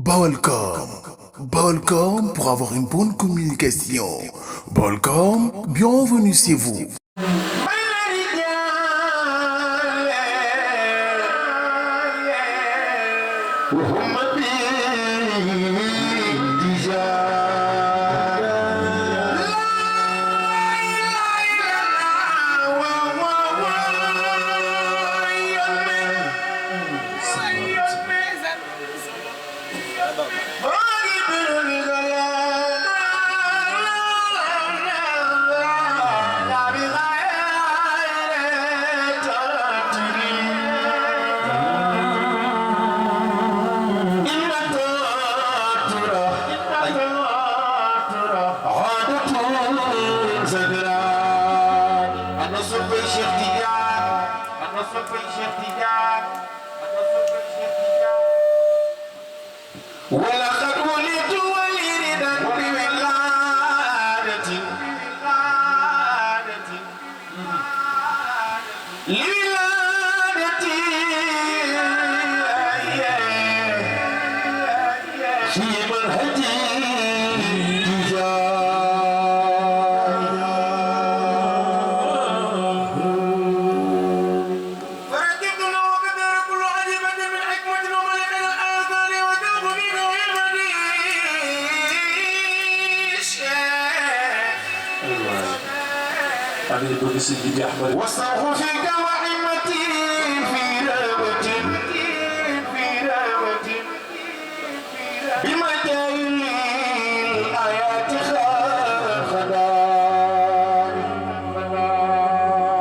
Balcom. Balcom pour avoir une bonne communication. Balcom, bienvenue chez vous. وصرف فيك وعمتي في رغبة بمجال الآيات خدار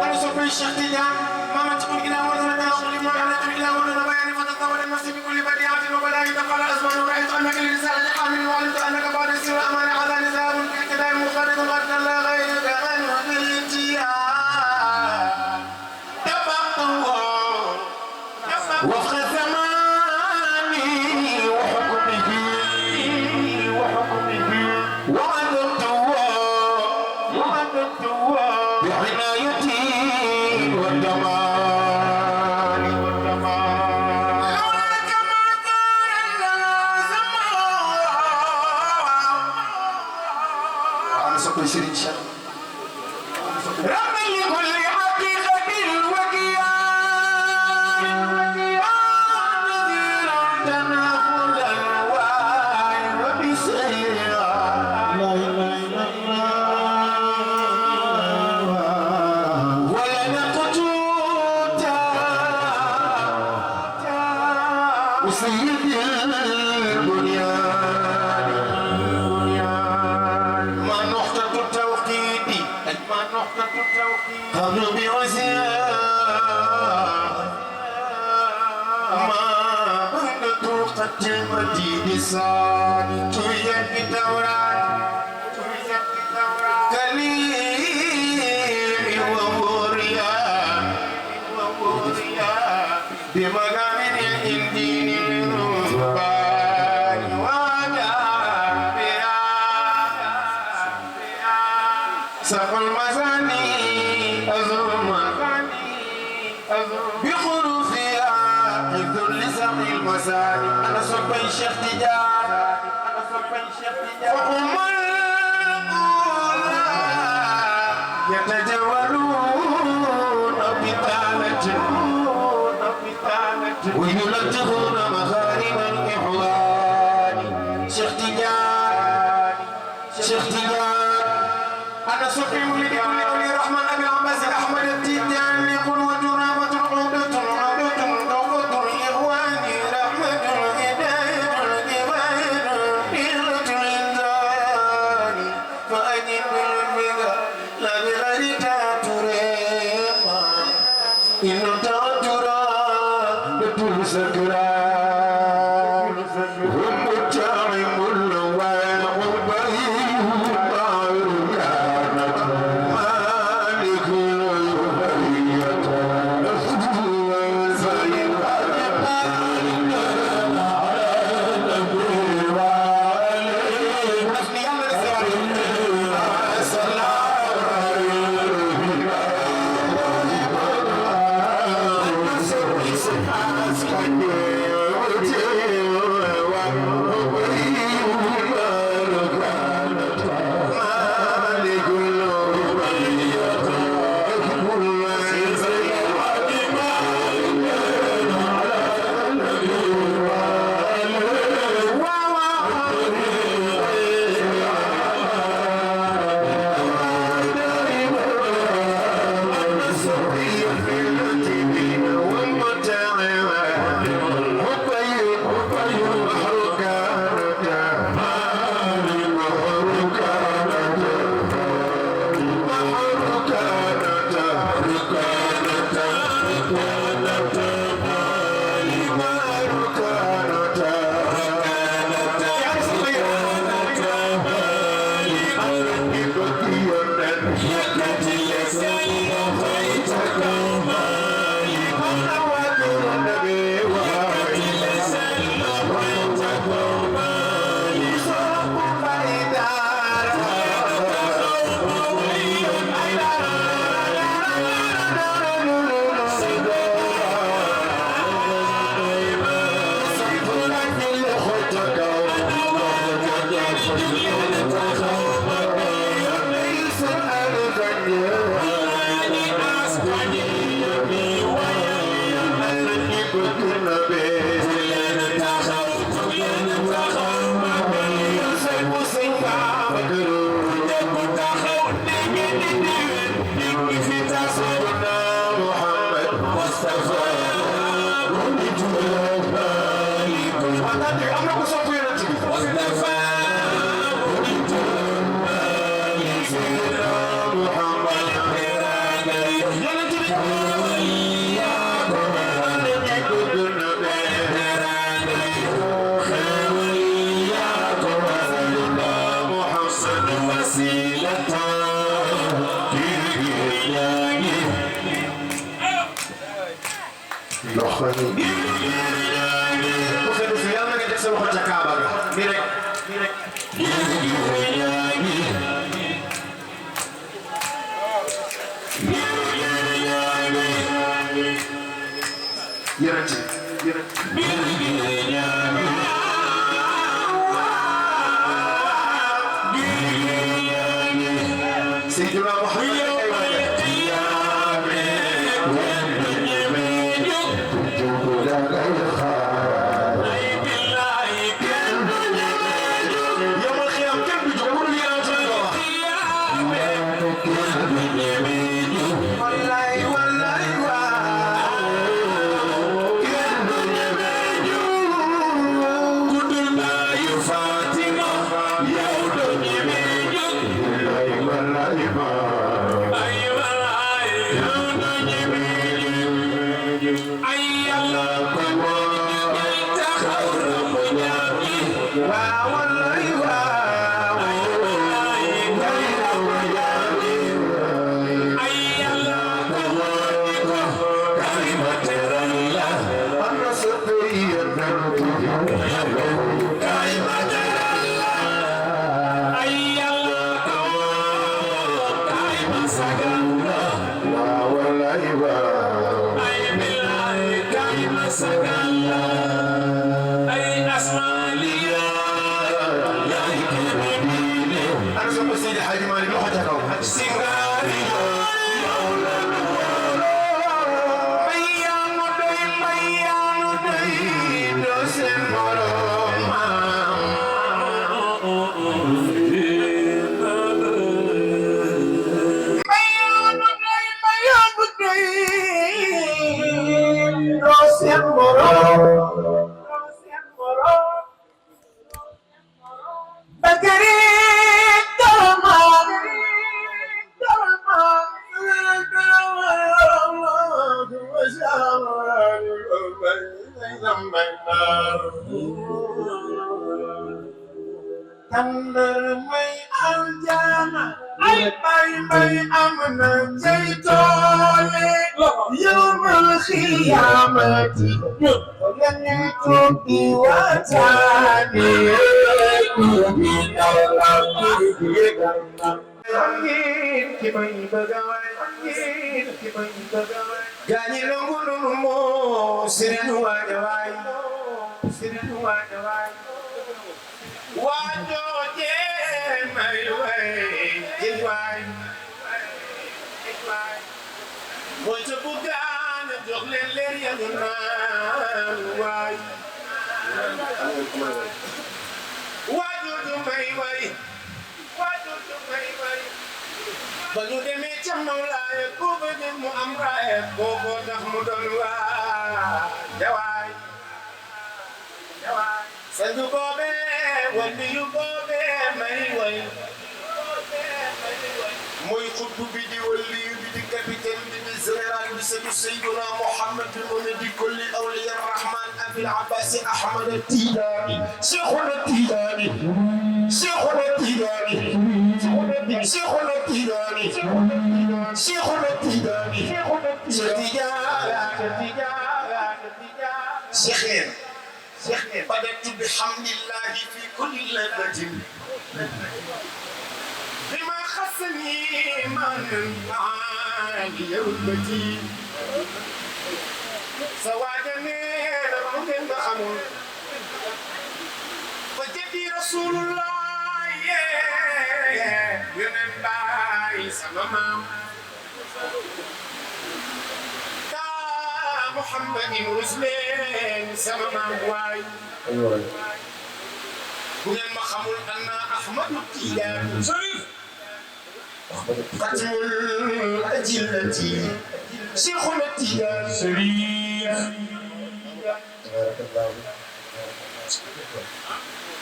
أنا صبر الشيخ تجاه ماما تقول إلى ورد أخلي معلة إلى ورد بيان فتطور النفس بكل بديعة وبلاغ تقال أزمان ورأيت أنك لرسالة حامل وعلمت أنك بعد السر أمان على نزاب في كتاب مخالد غرد لا غيرك غير بالانتهاء وفق زماني وحكمه وعددته بعنايتي والجمال لولاك ما كان لنا زمان أنا سأقول شيرين شر ربي لكل حقيقة وكيان نذيرا تناقضا الواعي وبسيرا لا إله إلا الله ولنا قتوتا وسيد البنيان ما نقطة التوقيت قبل بعزياء ما بين طرقة المديد ساعة تويت الدورات كليم وموريا بمقام الإندين الرهبان وجابرا سقى المزاني بخروفها حفظ لسقي المساني أنا صبي الشيخ تجار وهم يتجولون بطالة ويلتقون مخارم الإحوال شيخ تجار أنا صبي ولدي كل أولي رحمن أبي العباس أحمد التجاني قل وجرامة عودة توبة إخواني رحمة هداية كفاية نيرة الإنسان فأجب بالبذا لا بغير تاتريما إن تاترا لطول سكران هم التاعم الواقع بين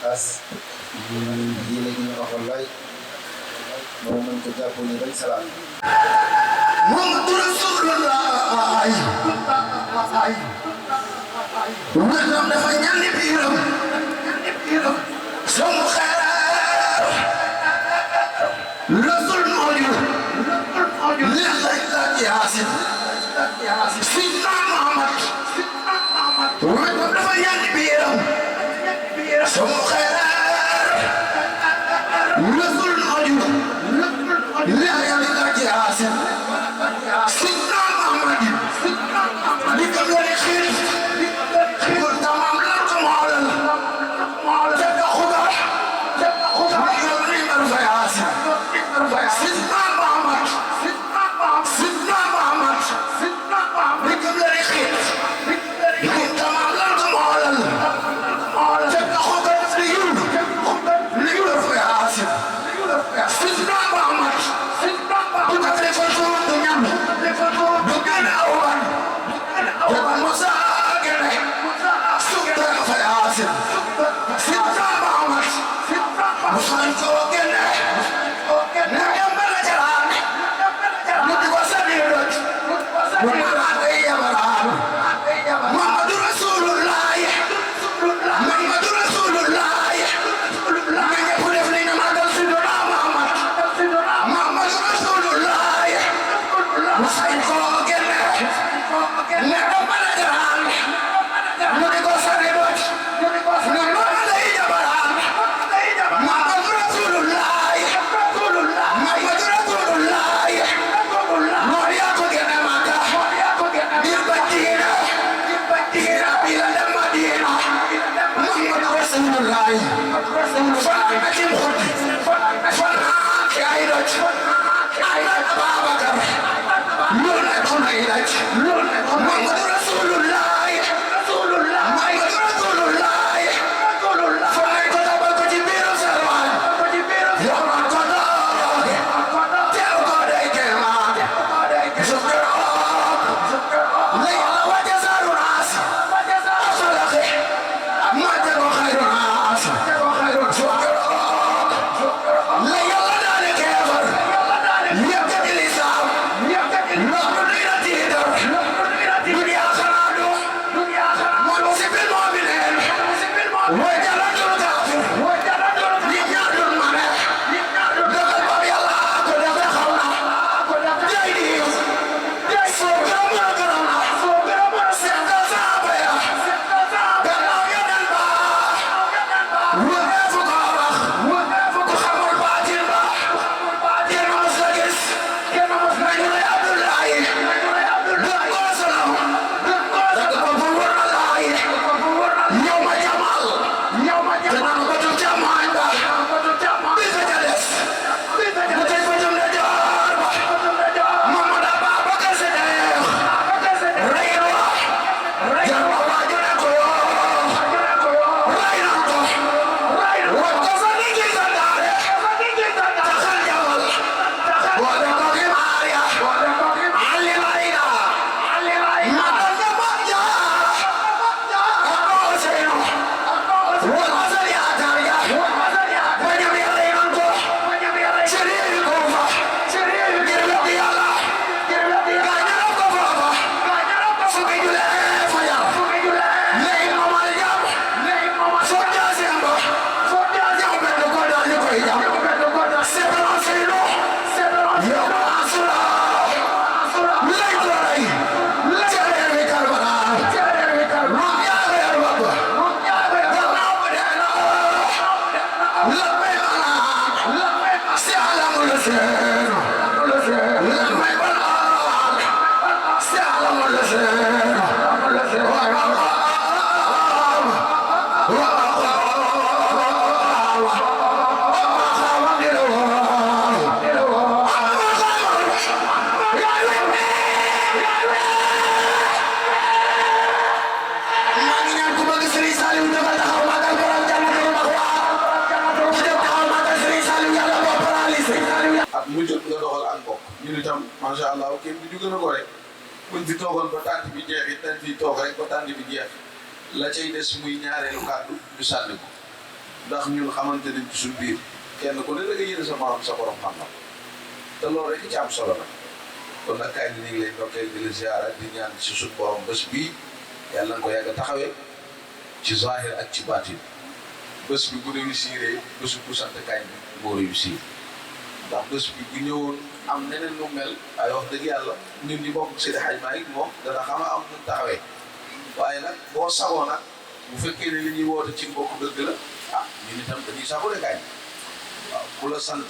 xaas yéene gi ñu waxoon lay moom nañ ko jàpp ni rek salaam Muhammadu Rasulullah wetam dafa ñandi biiram sama xeer rasul nooju leex lay laaj yaasin sidna Muhammad wetam dafa ñandi biiram sama xeer rasul nooju leex lay laaj yaasin sidna Muhammad li ko doon xiir pour tamam lan ko moolal jabba xuda ma yow ni mar fa yaasin sidna Muhammad li ko doon xiir pour tamam lan ko moolal jabba xuda li mar fa yaasin sidna Muhammad bu ko defal ko du ñam du gën a awan jabal Musa gene sukta fa yaasin sidna Muhammad musan ko gene na yambala jaran nu di wasani rot mu nana day yabaran Muhammadu Rasulullah Muhammadu Rasulullah nga ñëpp def nañ na magal sidna Muhammad Muhammadu Rasulullah musan ko gene na yambala jaran nu di wasani rot nu nana day yabaran Muhammadu Rasulullah Muhammadu Rasulullah noor yaa ko gene Makka bir Madina bila dem Madina Muhammadu Rasulullah fan na ci xudi fan ci ay rot Ababakar loolu nekk na ay rot Muhammadu Rasulullah Muhammadu Rasulullah fan nañ ko tabal ko ci biiru sarwaan yoon ko doog teew ko day keemaan sukkeroog la yàlla wàcce saaru naas afalaxe màcce ko xayru naas sukkeroog la yàlla daane keefar yëkkati lislaam loolu dina tiitar duniyaa xanaa du moom si bil moomineen way jalatul kaafir li ñaadul mane dogal bam yàlla ko def xaw na jay diiw soo gërëm na gërëm na seetal saaba ya gannaaw yeneen ba wëreefu ko wax ku xamul baatin ba kenn mos la gis nañu lay Abdullahi dëkk ko salaam dëkk ko fu wër na laay yow ma jamal te naan ko tu jamañ ba bi fa ca des mu tëj ko jëm na joor ba Mamadu Abubakar Siddiq rey na jar na waaju ne ko yoo rey na ko wat ko fa ni gi sandaare taxal jawal boole ko ki Maria Ali layna matal na Maria ak Ousseynou wal asal yaakaar ya ba ñam yàlla yi man ko ci réew yi ko fa ngir weddi yàlla gaañal ko foofa fukki julee fa yar léegi mamal jam foo jaasem ba ñaw benn ko daal ñu koy jam sebran seyno yow ma asura lay doray ca reer bi Karbala moom yaa ko yar ba ba gannaaw ba dee na la may banaan si alamul seen la may banaan si alamul seen maa ngi ñaan ku bëgg Serigne Saliou dafa taxaw magal borom Jannatul Maxwa ku dem taxaw magal Serigne Saliou yàlla boo paralysé ak mu jot nga doxal ak mbokk ñun itam macha allah kenn du ñu gën a ko rek buñ fi toogoon ba tànt bi jeex it dañ fi toog rek ba tànt bi jeex la cay des muy ñaareelu kàddu ñu sànni ko ndax ñun xamante nañ ci suñu biir kenn ku ne da nga yéene sa morom sa borom xam-xam te loolu rek ci am solo nag kon nag kaay ni ñu ngi lay ndokkee di la ziara di ñaan si suñu borom bés bii yàlla na ko yàgg a taxawee ci zahir ak ci baatin bés bi bu réussiree bésu bu sant kaay bi moo réussir ndax bés bi bu ñëwoon am neneen lu mel ay wax dëgg yàlla ñun ñi bokk Seydi Hadji Malick moom dana xam a am nu taxawee waaye nag boo sagoo nag bu fekkee ne li ñuy woote ci mbokk dëgg la ah ñun itam dañuy sago de kaay waaw ku la sant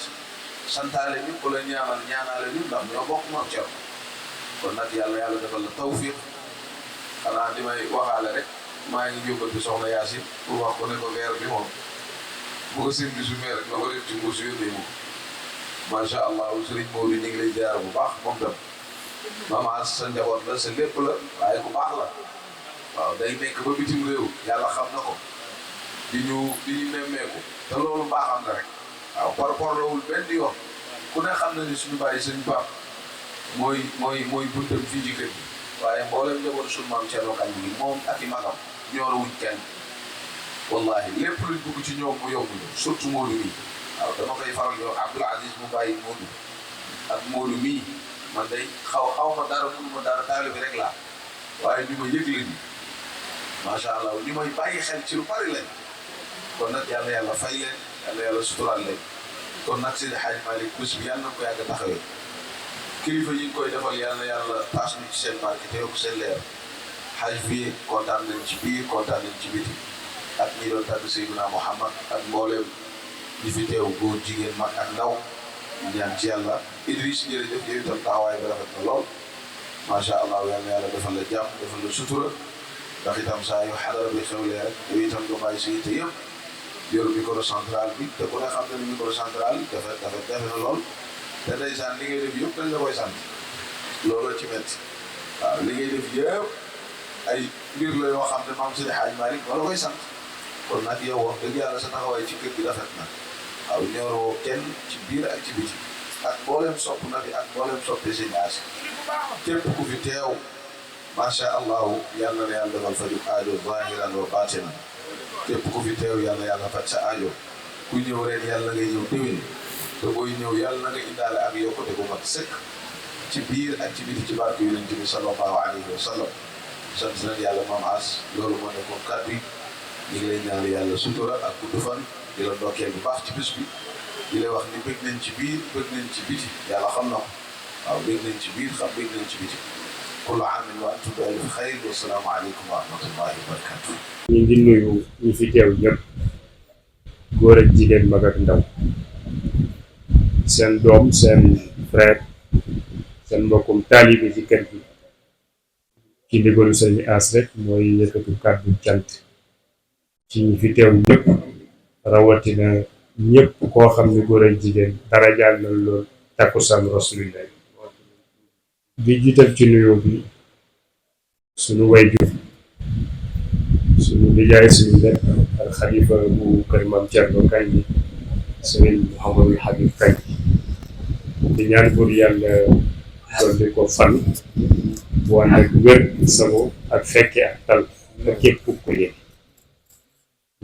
santaale ñu ku la ñaanal ñaanaale ñu ndax ñoo bokk moom ceeb kon nag yàlla defal la tawfiq xanaa di may waxaale rek maa ngi jóbbante soxna Yaasin pour wax ko ne ko weer bi moom bu ko seen bisu meer rek nga ko def ci mbuus yónnee moom macha allah sëriñ Maodo ñu ngi lay ziar bu baax moom tam maman sa njaboot la sa lépp la waaye ku baax la waaw day nekk ba bitim réew yàlla xam na ko di ñu nemmeeku te loolu baaxam la rek waaw par rapport lawul benn yoon ku ne xam na ni suñu bàyyi sëñ Pape mooy buntam fii ci kër gi waaye mboolem njaboot suñu maam Thierno Kandji gi moom ak i magam ñooro wuñ kenn wallahi lépp luñ bëgg ci ñoom mu yomb ñu surtout Modou mii waaw dama koy faral yow Abdoul Aziz mu bàyyi Modou ak Modou mii man day xaw ma dara mënu ma dara taalibe bi rek laa waaye ñu ma yëg leen macha allah ñu may bàyyi xel ci lu bari lañ kon nag yàlla fay leen yàlla suturaal leen kon nag Seydi Hadji Malick bés bi yàlla na ko yàgg a taxawee kilifa yi ñu koy defal yàlla taas ñu ci seen barke te yokk seen leer xaaj fii kontaan nañ ci biir kontaan nañ ci biti ak ñi doon tàgg Seydina Muhammad ak mbooleem ñi fi teew góor jigéen mag ak ndaw ñaan ci yàlla Idriss jërëjëf yow itam taxawaay bi rafet na lool macha allah yàlla defal la jàmm defal la sutura ndax itam saa yu xadara bi xewlee rek yow itam nga bàyyi sa yitte yëpp yor micro central bi te ku ne xam ne micro central dafa na lool te ndeysaan li ngay def yëpp dañ la koy sant looloo ci métti waaw li ngay def yëpp ay mbir la yoo xam ne maam Seydi Hadji Malick wala koy sant kon nag yow wax dëgg yàlla sa taxawaay ci kër gi rafet na waaw ñoroo kenn ci biir ak ci biti ak mboolem sopp na bi ak mboolem soppe si ñaasi képp ku fi teew macha allah yàlla na yàlla defal faju aajo zahiran wa batinan képp ku fi teew yàlla faj sa aajo ku ñëw ren yàlla ngay ñëw déwén te booy ñëw yàlla na nga indaale ak yokkute bu mat sëkk ci biir ak ci biti ci barke yonent bi sallallahu alayhi wa sallam sant nañ yàlla maam As loolu moo nekkoon kàddu yi ñu ngi lay ñaan yàlla sutura ak gudd fan di la ndokkeel bu baax ci bés bi di lay wax ni bëgg nañ ci biir bëgg nañ ci biti yàlla xam na ko waaw bëgg nañ ci biir xam bëgg nañ ci biti kullu aamin wa antum bi alfi xayr wa salaamu aleykum wa rahmatullahi wa barakatuh. ñu ngi nuyu ñu fi teew ñëpp góor ak jigéen mag ak ndaw seen doom seen frère seen mbokkum taalibe ci kër gi ci ndigalu sëñ As rek mooy yëkkatu kàddu cant ci ñi fi teew ñëpp rawatina ñëpp koo xam ne góor ak jigéen dara jàll na lool takkusaan rasulillah di jiital ci nuyoo bi suñu wayjur suñu nijaay suñu lépp al xalifa bu kër Maam Thierno Kandji sëriñ Mouhamadou Habib Kandji di ñaan pour yàlla dolli ko fan bu ànd ak wér sago ak fekke ak tal ak képp ku ko yëg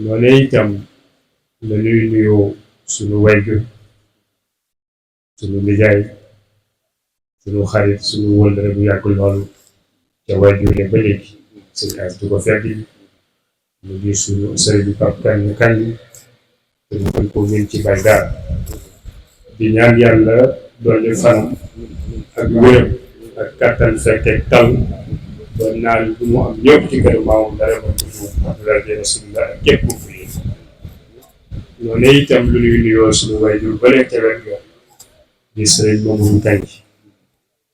noonu itam la ñuy nuyoo suñu wayjur suñu nijaay suñu xarit suñu wëllëre bu yàgg loolu ca wayjure ba léegi sëñ As du ko fedd mu ngi suñu sëriñ Pape Kandji te ñu mën ko ngeen ci bay daal di ñaan yàlla dolli fan ak wér ak kattan fekkeek tal ba naan bu mu am ñëpp ci kër maamam dara ma ko fu abdoulaye rasulillah ak képp ku fi noonu itam lu ñuy nuyoo suñu wayjur ba leen ca wet ga di sëriñ Mamadou Kandji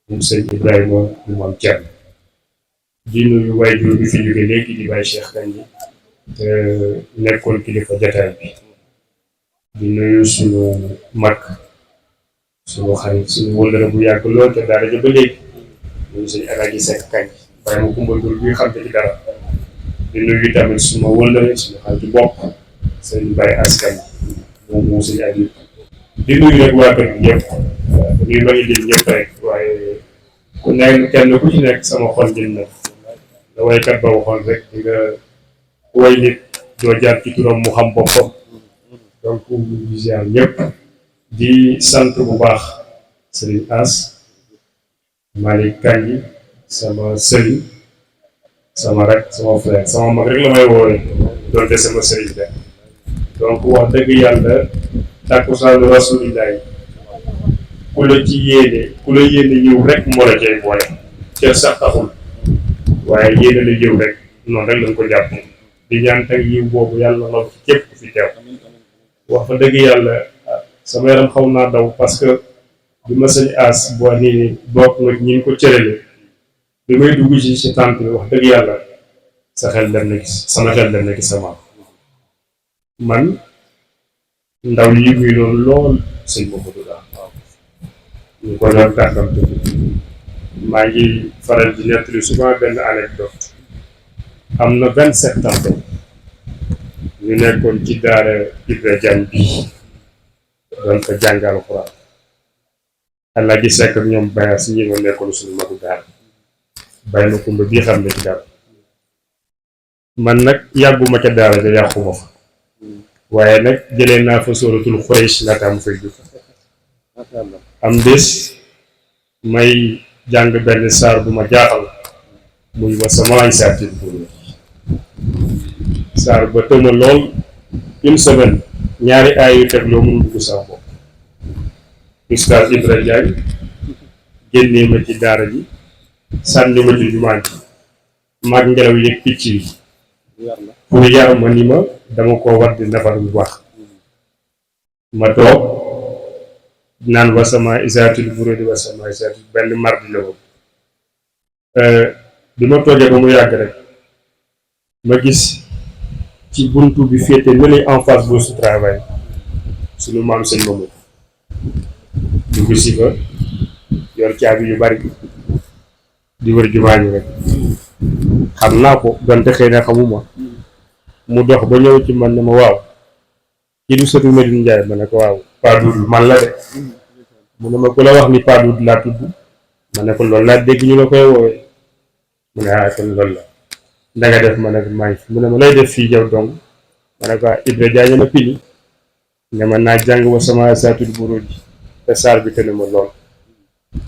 moom sëñ Ibrahima mu Maam Thierno di nuyu wayjur bi fi jóge léegi di Baye Cheikh Kandji te nekkoon kilifa jataay bi di nuyu suñu mag suñu xarit suñu wëllëre bu yàgg lool te daara ja ba léegi ñun suñu Alaaji Seck Kandji waaye ma kumbal dur bi xam te ci dara di nuyu tamit suma wëllëre suñu xarit bopp sëñ Baye As Kandji moom suñu Aliou di nuyu rek waa kër gi yëpp nuyu ma indi ñëpp rek waaye ku nekk kenn ku ci nekk sama xol jën na da waykat ba waxoon rek di nga way nit doo jaar ci turam mu xam boppam donc di ziar ñëpp di sant bu baax Serigne As Malick Kanji sama sëriñ sama rak sama frère sama mag rek la may woowee doonte sama sëriñ la donc wax dëgg yàlla takkusaanu rasulillahi ku la ci yéene ku la yéene yiw rek moo la cay boole cër sax taxul waaye yéene la yiw rek noonu rek lañ ko jàpp di ñaan teg yiw boobu yàlla na ci képp ku fi teew wax fa dëgg yàlla sama yaram xaw naa daw parce que bi ma sëñ As boo nii bokk nga ñi ko cërale bi may dugg ci tànt bi wax dëgg yàlla sa xel dem na gis sama xel dem na gis sama man ndaw yi muy loolu lool sëñ Mamadou daal waaw ñu ko doon tànkam maa ngi faral di nettali souvent benn anecdote am na 27 ans ñu nekkoon ci daara Ibra Diagne bi doon ko jàngal Alxuraan Allah gi sekk ak ñoom Baye si ñi nga nekkoon suñu magu daara Baye ma kumba bii xam ne ci dara man nag yàgguma ca daara ja yàquma fa waaye nag jëlee naa fa sóoratul Xuraysh laataa mu fay dugg am bés may jàng benn saar bu ma jaaxal muy wa samaa'i zaatil buruuj saar ba tëma lool une semaine ñaari aay yu tegloo mun dugg sama bopp Oustaz Ibra Diagne génnee ma ci daara ji sànni ma ci jumaa ji maag ngelaw yëg picc yi pour yar ma ni ma dama ko war di nafar bu baax ma toog naan wa samaa'i zaatil buruuj wa samaa'i zaatil benn mardi la woon bi ma toogee ba mu yàgg rek ma gis ci buntu bi féete nële en face bu su travail suñu maam sëñ Mamadou dugg si fa yor caabi yu bari di wër jumaa ji rek xam naa ko donte xëy na xamuma mu dox ba ñëw ci man ne ma waaw kii du sëtu Medine Ndiaye ma ne ko waaw Paa Duudu man la de mu ne ma ku la wax ni Paa Duudu laa tudd ma ne ko loolu laa dégg ñu la koy woowee mu ne ah kon loolu la danga def ma ne ko maa ngi fi mu ne ma lay def fii jaw dong ma ne ko Ibra Diagne ma pili ne ma naa jàng wa samaa'i zaatil buruuj te saar bi tëne ma lool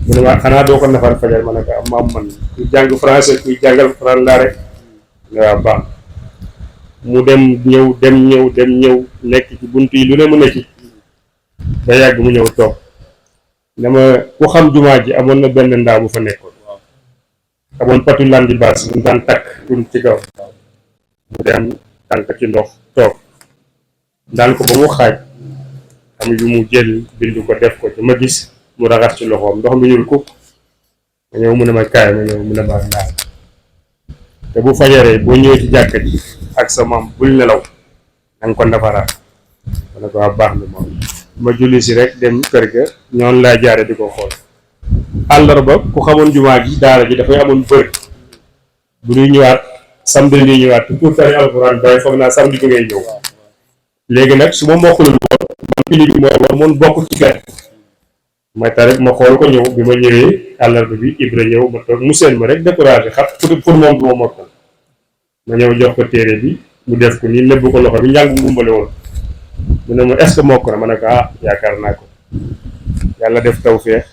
mu ne ma xanaa doo ko nafar fajar ma ne ko am man ku jàng français kuy jàngal France laa rek ne waa baax mu dem ñëw nekk ci bunt yi lu ne mu nekk ba yàgg mu ñëw toog ne ma ku xam jumaa ji amoon na benn ndaa bu fa nekkoon amoon patu landi baas mu daan takk tun ci kaw mu dem tànk ci ndox toog daan ko ba mu xaaj am yu mu jël bindu ko def ko ci ma gis mu raxas ci loxoom ndox mi ñuul ko ma ñëw mu ne ma kaay ma ñëw mu ne ma naan te bu fajaree boo ñëwee ci jàkka ji ak sa maam bul nelaw na nga ko nafaraat ma ne ko waa baax na moom ma julli si rek dem kër ga ñoon laa jaare di ko xool àllarba ku xamoon jumaa ji daara ji dafay amoon bër bu ñuy ñëwaat samedi ñuy ñëwaat pour tari alxuraan bay foog naa samedi bi ngay ñëw léegi nag su ma mokkulul woon man pili bi mooy war moon bokk ci fer ma tari ma xool ko ñëw bi ma ñëwee àllarba bi Ibra ñëw ma toog mu seen ma rek découragé xam pour moom du ma mokkal ma ñëw jox ko téere bi mu def ko nii nëbb ko loxo bi njàng mu mbale woon mu ne ma est-ce que mokk na ma ne ko ah yaakaar naa ko yàlla def tawfeex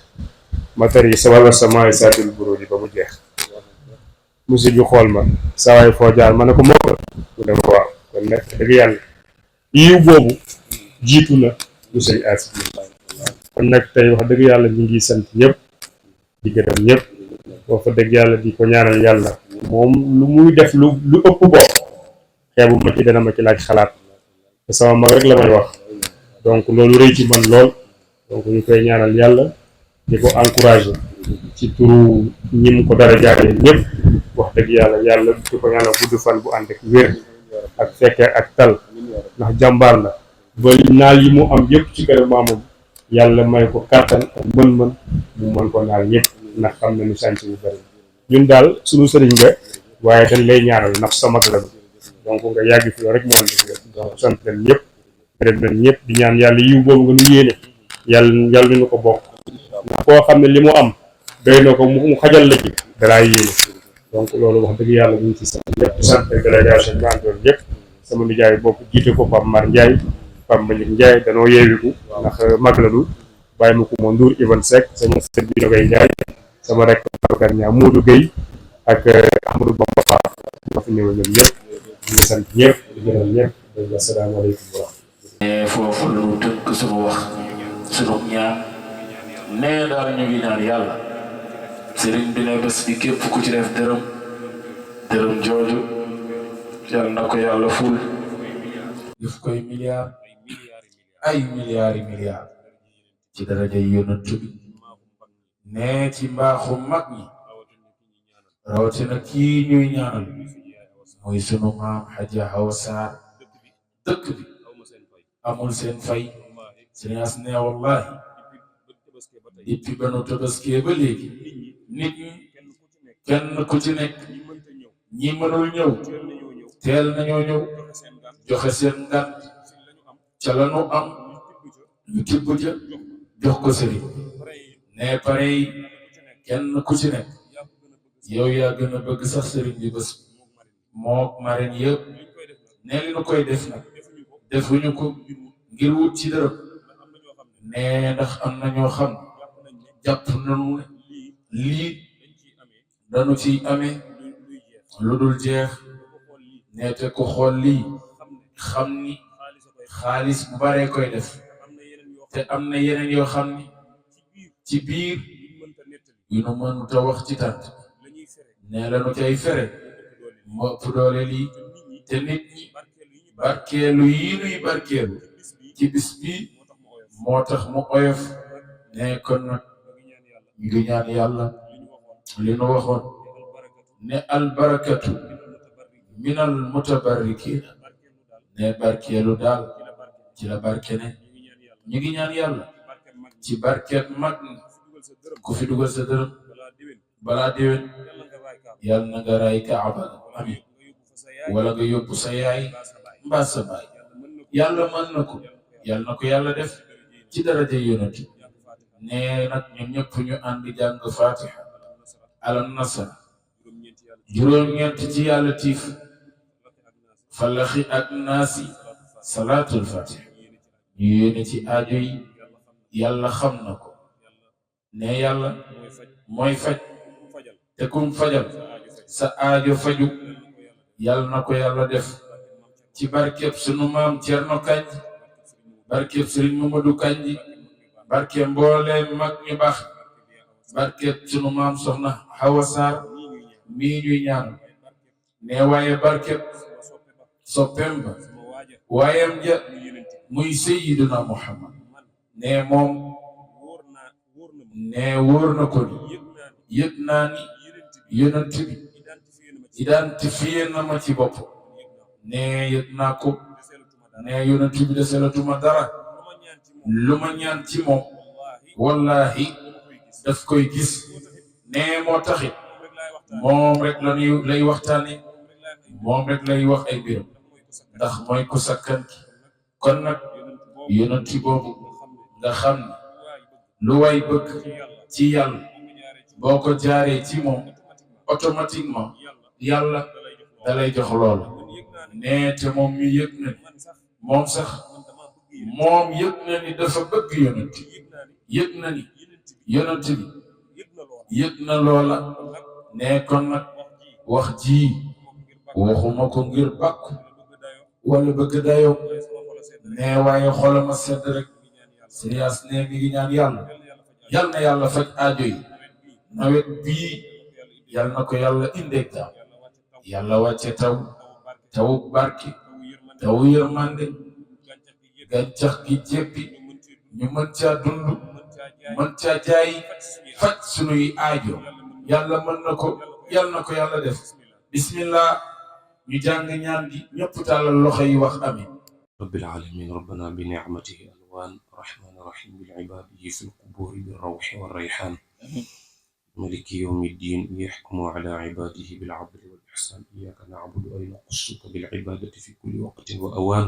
ma tari sa wala samaa'i zaatil buruuj ba mu jeex musi bi xool ma sawaay foo jaar ma ne ko mokkal mu ne ma waaw kon nag dëgg yàlla yiw boobu jiitu na lu sëñ As kon nag tey wax dëgg yàlla ñu ngi sant ñëpp di gërëm ñëpp boo fa dëgg yàlla di ko ñaanal yàlla moom lu muy def lu ëpp bopp xeebu ma ci dana ma ci laaj xalaat te sama mag rek la may wax donc loolu rëy ci man lool donc ñu koy ñaanal yàlla di ko encouragé ci turu ñi mu ko dara jaaree ñëpp wax dëgg yàlla di ko ñaanal gudd fan bu ànd ak wér ak fekke ak tal ndax jàmbaar la ba naal yi mu am yëpp ci kër maamam yàlla may ko kàttan ak mën-mën mu mën ko naal ñëpp ndax xam na ni sànc bu bëri ñun daal suñu sëriñ nga waaye dañ lay ñaanal ndax sa mag la donc nga yàgg fi rek moo donc sant leen ñëpp gërëm leen ñëpp di ñaan yàlla yiw boobu nga nu yéene yàlla nu ko bokk ndax koo xam ne li mu am doy na ko mu xajal la ci dalaa yéene donc loolu wax dëgg yàlla ñu ngi ci sant ñëpp sant délégation bi àndoon ñëpp sama nijaay bopp jiite ko Pape Mar Ndiaye Pape Mbagnick Ndiaye danoo yeewiku ndax mag la du bàyyi ma ko moo Ndour Ivan Seck sama sët bi Nogay Ndiaye sama rek Babacar Niang Modou Gueye ak Amadou Bamba Fall ma fi ñëw ñoom ñëpp ñu sant ñëpp di gërëm ñëpp di asalaamaaleykum wa rahmatulah. foofu lu tënk sunu wax sunu ñaan nee daal ñu ngi ñaan yàlla sëriñ bi ne bés bi képp ku ci def dërëm jooju yàlla na ko yàlla ful def koy milliard ay milliards ci daraja yonent bi nee ci mbaaxu mag ñi rawatina kii ñuy ñaanal muy sunu maam Hadja Awa Sarr dëkk bi amul seen fay Serigne As ne wallahi depuis ba nu tabaskee ba léegi nit ñi kenn ku ci nekk ñi mënul ñëw teel nañoo ñëw joxe seen ngànt ca la nu am ñu tibb ja jox ko sëriñ ne pareil kenn ku ci nekk yow yaa gën a bëgg sax sëriñ bi bés mook marraine yëpp ne li nu koy def nag defuñu ko ngir wut ci dërëm ne ndax am na ñoo xam jàpp nañu ne lii dañu ciy amee lu dul jeex ne te ko xool lii xam ni xaalis bu baree koy def te am na yeneen yoo xam ni ci biir yu nu mënut a wax ci tànt ne lañu cay fere moo ëpp doole lii te nit ñi barkeelu yi nuy barkeelu ci bis bi moo tax mu oyof ne kon nag ñu ngi ñaan yàlla li nu waxoon ne albarakatu minal mutabarrikiina ne barkeelu daal ci la barke ne ñu ngi ñaan yàlla ci barket mag ku fi dugal sa dërëm balaa déwén yàlla na nga raay Kaaba amin wala nga yóbbu sa yaay mbaa sa baay yàlla mën na ko yàlla na ko yàlla def ci daraja yonent ne nag ñun ñëpp ñu ànd jàng fatiha alam nasara juróom-ñeent ci yàlla tiif falaxi ak naasi salaatul fatiha ñu yéene ci aajo yi yàlla xam na ko ne yàlla mooy faj te kum fajal sa aajo faju yàlla na ko yàlla def ci barkeb sunu maam Cerno Kanji barkeb Sëriñ Mamadou Kanji barkeb mbooleem mag ñu baax barkeb sunu maam Soxna Hawa Sarr mii ñuy ñaan ne waaye barkeb soppeem ba waayam ja muy Sayyiduna Muhammad ne moom ne wóor na ko ni yëg naa ni yonent bi identifié na ma ci bopp ne yëg naa ko ne yonent bi deselatuma dara lu ma ñaan ci moom wallahi daf koy gis ne moo taxit moom rek lay waxtaane moom rek lay wax ay mbiram ndax mooy ku sakkan ki kon nag yonent boobu nga xam ne lu way bëgg ci yàlla boo ko jaaree ci moom automatiquement yàlla dalay jox loolu ne te moom mi yëg na ni moom sax moom yëg na ni dafa bëgg yonent yëg na ni yonent bi yëg na loola ne kon nag wax ji waxuma ko ngir bàkku wala bëgg dayoo ne waaye xolama sedd rek Serigne ne mi ngi ñaan yàlla na yàlla faj aajo yi nawet bii yàlla na ko yàlla indee jàmm yàlla wàcce taw barki taw yërmande gàncax gi jéppi ñu mën caa dund mën caa jaay faj sunuy aajo yàlla mën na ko yàlla def bismillah ñu jàng ñaan gi ñëpp tàllal loxo yi wax amin rabbil alamin rabbana bi ni'matihi alwan rahman rahim bil ibadihi fil qubur bir rawhi war rayhan maliki yawmiddin yahkumu ala ibadihi bil adli wal ihsan iyyaka na'budu wa naqussuka bil ibadati fi kulli waqtin wa awan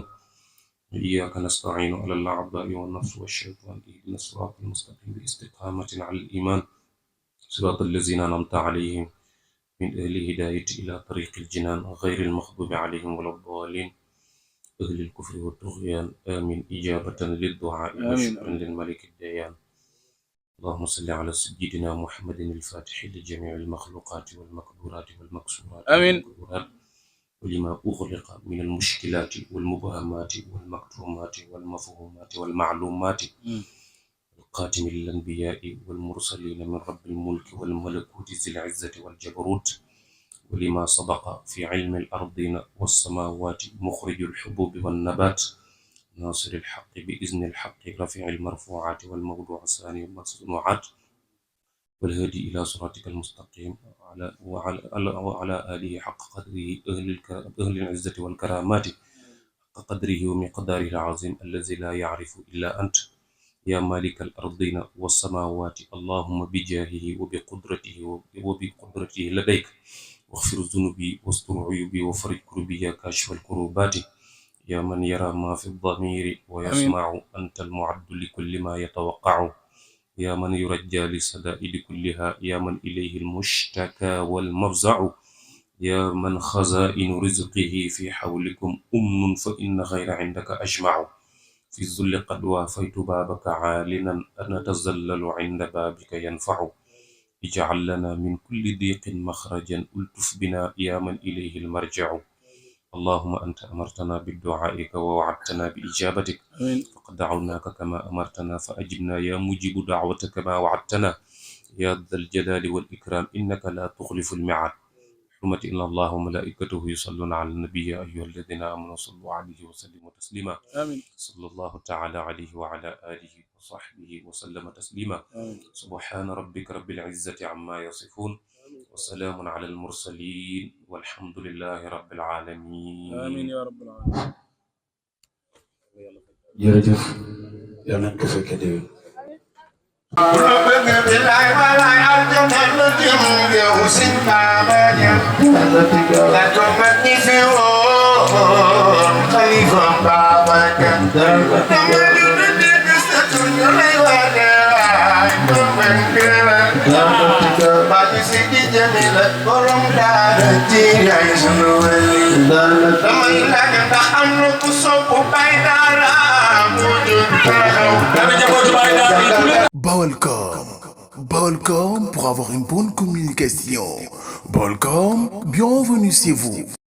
iyyaka nasta'inu ala al a'da'i wan nafs wash shaytan ihdina siratal mustaqim bi istiqamatin ala al iman siratal ladzina an'amta alayhim من أهل الهداية إلى طريق الجنان غير المغضوب عليهم ولا الضالين أهل الكفر والطغيان آمين إجابة للدعاء وشكرا للملك الديان. اللهم صل على سيدنا محمد الفاتح لجميع المخلوقات والمقدورات والمكسورات والمقدورات ولما أغلق من المشكلات والمبهمات والمكتومات والمفهومات والمعلومات القاتم للأنبياء والمرسلين من رب الملك والملكوت ذي العزة والجبروت ولما صدق في علم الأرضين والسماوات مخرج الحبوب والنبات ناصر الحق بإذن الحق رفيع المرفوعات والموضوع الثاني والمصنوعات والهادي إلى صراطك المستقيم وعلى آله حق قدره أهل العزة والكرامات حق قدره ومقداره العظيم الذي لا يعرف إلا أنت يا مالك الأرضين والسماوات اللهم بجاهه وبقدرته لديك واغفر ذنوبي واستر عيوبي وفرج كربي يا كاشف الكروبات يا من يرى ما في الضمير ويسمع أنت المعد لكل ما يتوقع يا من يرجى للسدائد كلها يا من إليه المشتكى والمفزع يا من خزائن رزقه في حولكم أمن فإن خير عندك أجمع في الذل قد وافيت بابك عالنا أنا أتذلل عند بابك ينفع اجعل لنا من كل ضيق مخرجا ألطف بنا يا من إليه المرجع اللهم أنت أمرتنا بالدعاء ووعدتنا بإجابتك فقد دعوناك كما أمرتنا فأجبنا يا مجيب دعوتك كما وعدتنا يا ذا الجلال والإكرام إنك لا تخلف الميعاد حرمة إن الله وملائكته يصلون على النبي يا أيها الذين آمنوا صلوا عليه وسلموا تسليما صلى الله تعالى عليه وعلى آله وصحبه وسلم تسليما سبحان ربك رب العزة عما يصفون وسلام على المرسلين والحمد لله رب العالمين آمين يا رب العالمين. jërëjëf yàlla nañ ko fekkee déwén. Baolcom pour avoir une bonne communication. Baolcom, bienvenue chez vous.